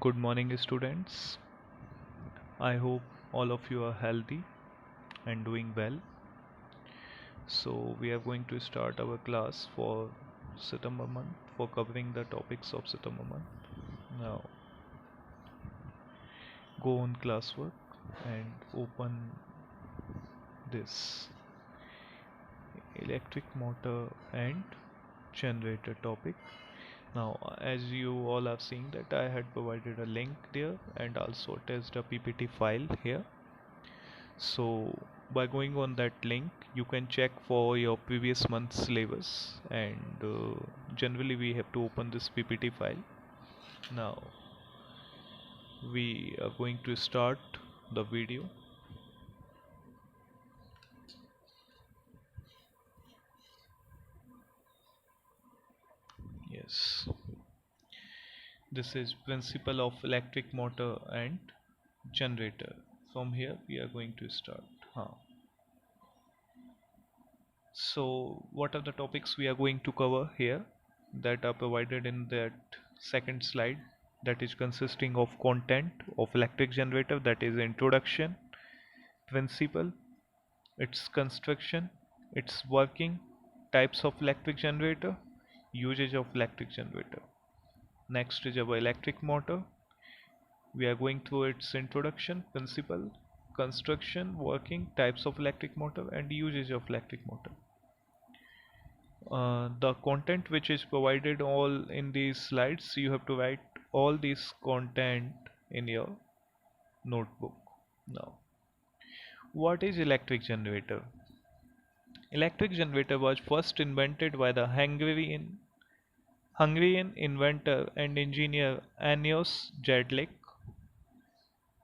Good morning, students. I hope all of you are healthy and doing well. So, we are going to start our class for September month for covering the topics of September month. Now, go on classwork and open this electric motor and generator topic. Now, as you all have seen that I had provided a link there and also attached a PPT file here. So by going on that link you can check for your previous month's syllabus, and generally we have to open this PPT file. Now we are going to start the video. Yes, this is principle of electric motor and generator. From here we are going to start. So what are the topics we are going to cover here that are provided in that second slide, that is consisting of content of electric generator, that is introduction, principle, its construction, its working, types of electric generator, usage of electric generator. Next is our electric motor. We are going through its introduction, principle, construction, working, types of electric motor and usage of electric motor. The content which is provided all in these slides, you have to write all this content in your notebook. Now, what is electric generator? Electric generator was first invented by the Hungarian inventor and engineer Anios Jedlik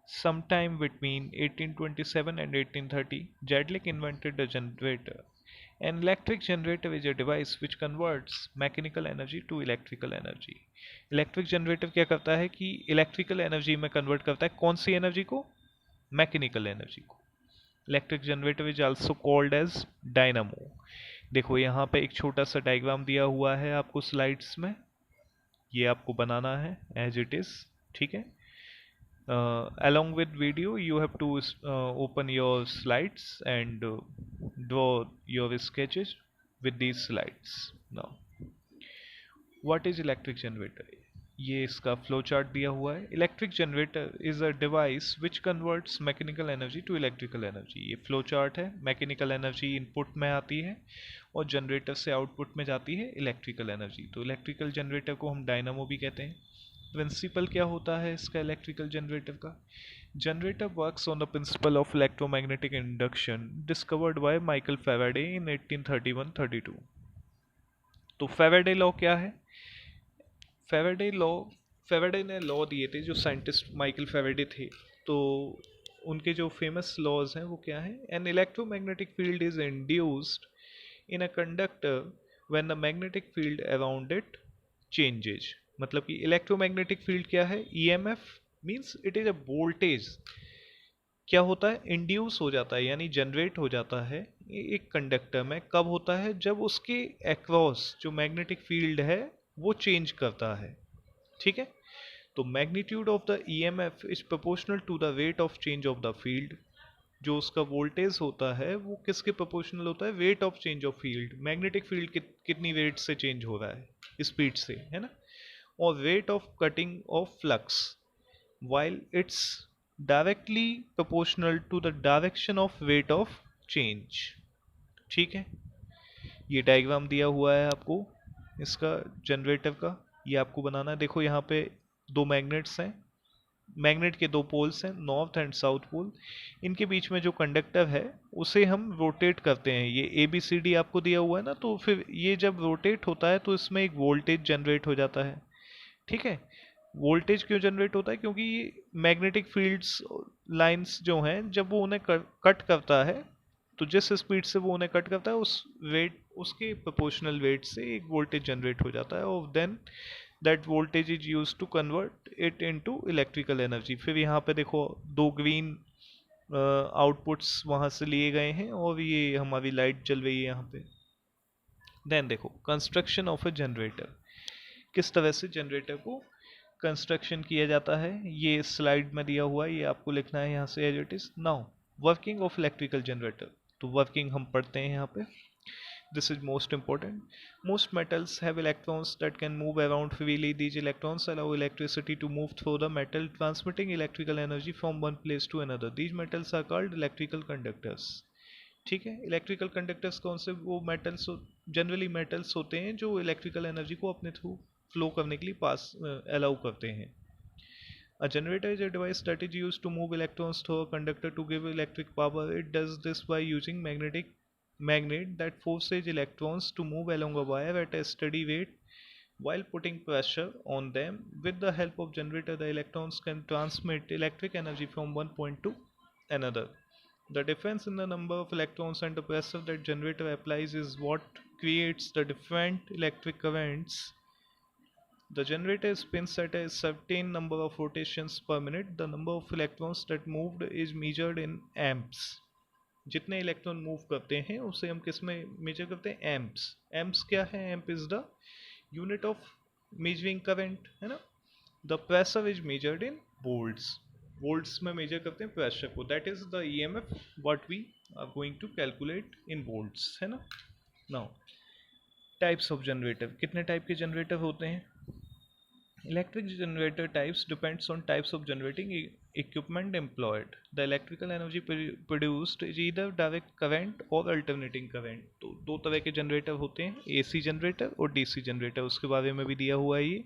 sometime between 1827 and 1830. Jedlik invented the generator. An electric generator is a device which converts mechanical energy to electrical energy. Electric generator क्या करता है कि electrical energy में convert करता है कौन सी energy को? मैकेनिकल एनर्जी को. Electric generator is also called as dynamo. देखो यहाँ पे एक छोटा सा डायग्राम दिया हुआ है आपको स्लाइड्स में, ये आपको बनाना है एज इट इज. ठीक है, along with video you have to open your slides and draw your sketches with these slides. Now, what is electric generator? ये इसका फ्लो चार्ट दिया हुआ है. Electric generator is a device which converts mechanical energy to electrical energy. ये flow chart है. Mechanical energy input में आती है और जनरेटर से आउटपुट में जाती है इलेक्ट्रिकल एनर्जी. तो इलेक्ट्रिकल जनरेटर को हम डायनामो भी कहते हैं. प्रिंसिपल क्या होता है इसका इलेक्ट्रिकल जनरेटर का? Generator works on the principle of electromagnetic induction discovered by Michael Faraday in 1831-32. तो फेराडे लॉ क्या है? फेराडे ने लॉ दिए थे, जो साइंटिस्ट माइकल फेराडे थे. तो उनके जो फेमस लॉज हैं वो क्या है? An electromagnetic field is induced in a conductor when the magnetic field around it changes. मतलब कि इलेक्ट्रोमैग्नेटिक फील्ड क्या है? EMF means it is a voltage. क्या होता है? इंड्यूस हो जाता है यानी जनरेट हो जाता है एक कंडक्टर में. कब होता है? जब उसके अक्रॉस जो मैग्नेटिक फील्ड है वो चेंज करता है. ठीक है, तो magnitude of the EMF is proportional to the rate of change of the field. जो उसका वोल्टेज होता है वो किसके प्रोपोर्शनल होता है? Rate of change of field. Magnetic field कितनी रेट से चेंज हो रहा है? स्पीड से, है ना. और rate of cutting of flux while it's directly proportional to the direction of rate of change. ठीक है, ये डायग्राम दिया हुआ है आपको इसका जनरेटर का, ये आपको बनाना है. देखो यहाँ पे दो मैग्नेट्स हैं, मैग्नेट के दो पोल्स हैं, नॉर्थ एंड साउथ पोल. इनके बीच में जो कंडक्टर है उसे हम रोटेट करते हैं. ये ए बी सी डी आपको दिया हुआ है ना, तो फिर ये जब रोटेट होता है तो इसमें एक वोल्टेज जनरेट हो जाता है. ठीक है, वोल्टेज क्यों जनरेट होता है? क्योंकि मैग्नेटिक फील्ड्स लाइंस जो हैं जब वो उन्हें कट करता है, तो जिस स्पीड से वो उन्हें कट करता है उस वेट, उसके प्रोपोर्शनल वेट से एक वोल्टेज जनरेट हो जाता है. और then that voltage is use to convert it into electrical energy. फिर यहाँ पे देखो दो ग्रीन आउटपुट्स वहाँ से लिए गए हैं और ये हमारी लाइट जल रही है यहाँ पे. देन देखो कंस्ट्रक्शन ऑफ अ जनरेटर, किस तरह से जनरेटर को कंस्ट्रक्शन किया जाता है, ये स्लाइड में दिया हुआ है, ये आपको लिखना है यहाँ से as it is. Now working of electrical generator, तो वर्किंग हम पढ़ते हैं यहाँ पे। This is most important. Most metals have electrons that can move around freely. These electrons allow electricity to move through the metal, transmitting electrical energy from one place to another. These metals are called electrical conductors. ठीक है, electrical conductors कौन से, वो metals, generally metals होते हैं जो electrical energy को अपने थ्रू फ्लो करने के लिए पास अलाउ करते हैं। A generator is a device that is used to move electrons through a conductor to give electric power. It does this by using magnet that forces electrons to move along a wire at a steady rate while putting pressure on them. With the help of generator, the electrons can transmit electric energy from one point to another. The difference in the number of electrons and the pressure that generator applies is what creates the different electric currents. The generator spins at a certain number of rotations per minute. The number of electrons that moved is measured in amps. जितने electron move करते हैं उसे हम किस में measure करते हैं, amps. Amps क्या है, amp is the unit of measuring current, है ना। The pressure is measured in volts, volts में मेजर करते हैं प्रेशर को, that is the EMF what we are going to calculate in volts, है ना। नाउ टाइप्स ऑफ जनरेटर, कितने type के जनरेटर होते हैं। Electric generator types depends on types of generating equipment employed. The electrical energy produced is either direct current or alternating current. तो दो तरह के जनरेटर होते हैं, AC जनरेटर और DC जनरेटर, उसके बारे में भी दिया हुआ है ये।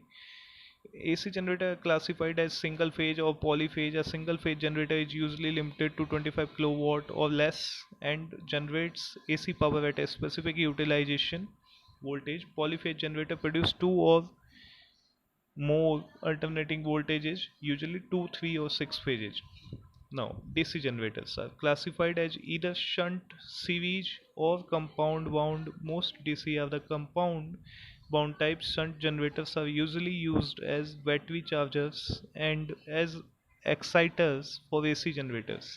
AC generator classified as single phase or polyphase. A single phase generator is usually limited to 25 kilowatt or less and generates AC power at a specific utilization voltage. Polyphase generator produce two or more alternating voltages, usually 2, 3 or 6 phases. Now, DC generators are classified as either shunt, series or compound wound. Most DC are the compound wound type. Shunt generators are usually used as battery chargers and as exciters for AC generators.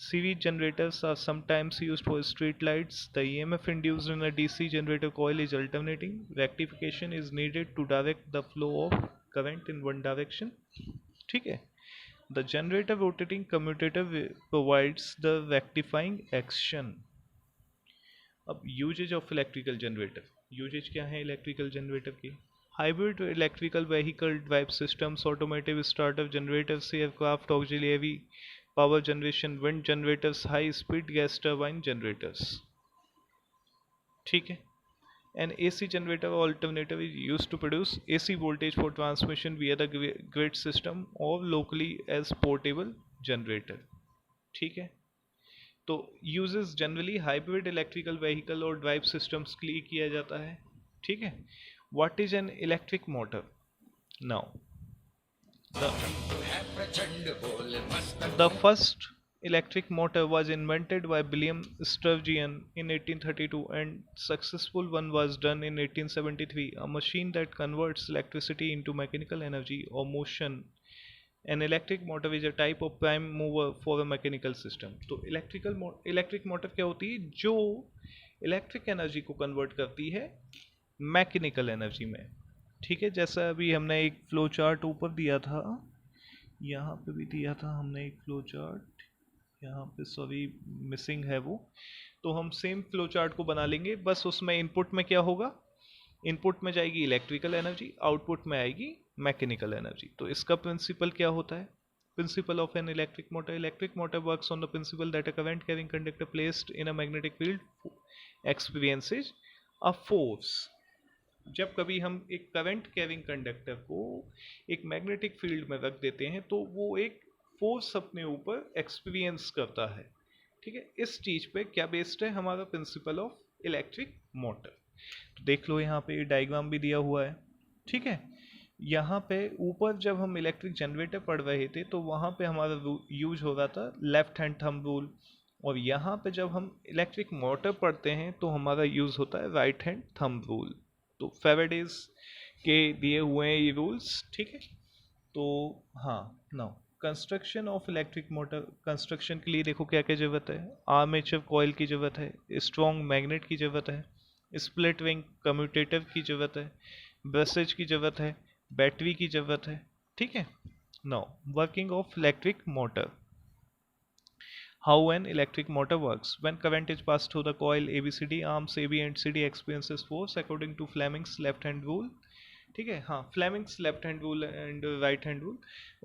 Series generators are sometimes used for street lights. The EMF induced in a DC generator coil is alternating. Rectification is needed to direct the flow of current in one direction. ठीक है, the generator rotating commutator provides the rectifying action. अब usage of electrical generator, usage क्या है electrical generator की। Hybrid electrical vehicle drive systems, automotive starter generators, aircraft auxiliary power generation, wind generators, high speed gas turbine generators, ठीक है। An AC generator alternator is used to produce AC voltage for transmission via the grid system or locally as portable generator, ठीक है। तो uses generally hybrid electrical vehicle और drive systems के लिए किया जाता है, ठीक है। What is an electric motor. Now the first electric motor was invented by William Sturgeon in 1832 and successful one was done in 1873, a machine that converts electricity into mechanical energy or motion. An electric motor is a type of prime mover for a mechanical system. तो electric motor क्या होती है, जो electric energy को convert करती है mechanical energy में, ठीक है। जैसा अभी हमने एक फ्लो चार्ट ऊपर दिया था, यहाँ पे भी दिया था हमने एक फ्लो चार्ट, यहाँ पे सॉरी मिसिंग है वो, तो हम सेम फ्लो चार्ट को बना लेंगे। बस उसमें इनपुट में क्या होगा, इनपुट में जाएगी इलेक्ट्रिकल एनर्जी, आउटपुट में आएगी मैकेनिकल एनर्जी। तो इसका प्रिंसिपल क्या होता है, principle of an electric motor. Electric motor works on the principal that a current carrying conductor placed in a magnetic field experiences a force. जब कभी हम एक करंट कैरिंग कंडक्टर को एक मैग्नेटिक फील्ड में रख देते हैं तो वो एक फोर्स अपने ऊपर एक्सपीरियंस करता है, ठीक है। इस चीज़ पे क्या बेस्ड है हमारा प्रिंसिपल ऑफ इलेक्ट्रिक मोटर। तो देख लो यहाँ पे डायग्राम भी दिया हुआ है, ठीक है। यहाँ पे ऊपर जब हम इलेक्ट्रिक जनरेटर पढ़ रहे थे तो वहाँ पे हमारा यूज हो रहा था लेफ्ट हैंड थंब रूल, और यहाँ पे जब हम इलेक्ट्रिक मोटर पढ़ते हैं तो हमारा यूज़ होता है राइट हैंड थंब रूल। तो फेराडेज के दिए हुए हैं ये रूल्स, ठीक है। तो हाँ, now construction of electric motor, construction के लिए देखो क्या क्या ज़रूरत है। आर्मेचर कॉइल की ज़रूरत है, स्ट्रॉन्ग मैग्नेट की ज़रूरत है, स्प्लिट रिंग कम्यूटेटर की ज़रूरत है, ब्रसेज की ज़रूरत है, बैटरी की ज़रूरत है, ठीक है। Now working of electric motor. How an electric motor works. When current is passed through the coil ABCD, arms AB and CD experiences force according to Fleming's left hand rule. ठीक है, हाँ, Fleming's left hand rule and right hand rule.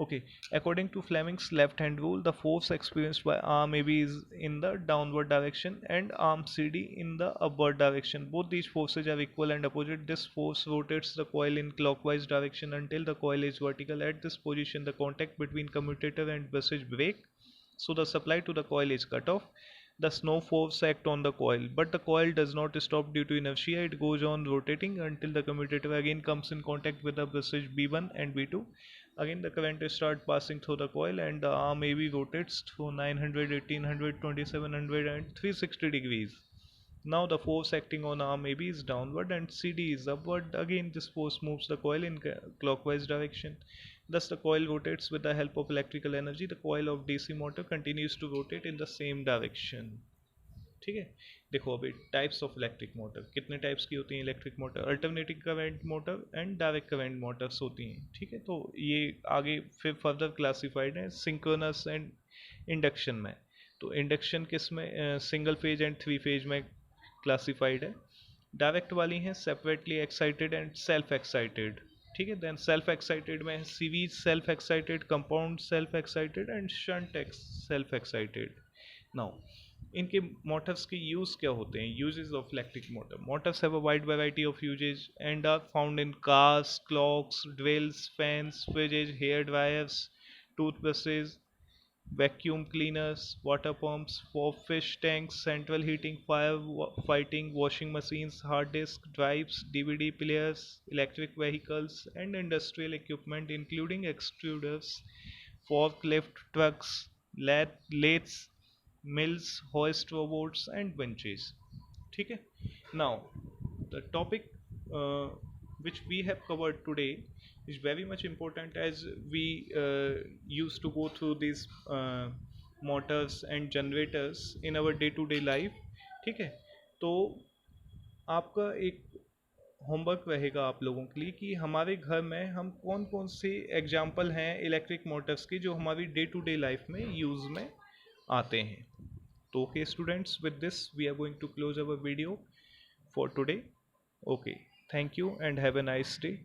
Okay, according to Fleming's left hand rule, the force experienced by arm AB is in the downward direction and arm CD in the upward direction. Both these forces are equal and opposite. This force rotates the coil in clockwise direction until the coil is vertical. At this position, the contact between commutator and brushes break, so the supply to the coil is cut off. The snow force act on the coil, but the coil does not stop due to inertia. It goes on rotating until the commutator again comes in contact with the brushes B1 and B2. Again the current start passing through the coil and the arm AB rotates through 900, 1800, 2700 and 360 degrees. Now the force acting on arm AB is downward and CD is upward. Again this force moves the coil in clockwise direction. Thus the coil rotates with the help of electrical energy. The coil of DC motor continues to rotate in the same direction. ठीक है, देखो अभी types of electric motor कितने types की होती हैं. Electric motor alternating current motor and direct current Motors होती हैं, ठीक है. तो ये आगे फिर फर्दर क्लासिफाइड है सिंक्रोनस एंड इंडक्शन में. तो इंडक्शन किस में, single phase and three phase में क्लासिफाइड है. डायरेक्ट वाली हैं separately excited and self excited, ठीक है. देन सेल्फ एक्साइटेड में series self excited, compound self excited and shunt self excited. Now इनके मोटर्स के यूज क्या होते हैं. Uses of electric motor. Motors have a wide variety of uses and are found in cars, clocks, drills, fans, fridges, hair dryers, toothbrushes, vacuum cleaners, water pumps, for fish tanks, central heating, firefighting, washing machines, hard disk drives, DVD players, electric vehicles, and industrial equipment including extruders, forklift trucks, lathes, mills, hoist robots, and winches. ठीक है. Now, the topic uh, which we have covered today is very much important as we used to go through these motors and generators in our day to day life. ठीक है. तो आपका एक homework रहेगा आप लोगों के लिए कि हमारे घर में हम कौन कौन से एग्जाम्पल हैं इलेक्ट्रिक मोटर्स के जो हमारी डे टू डे लाइफ में यूज़ में आते हैं. तो okay students, with this we are going to close our video for today. Okay, thank you and have a nice day.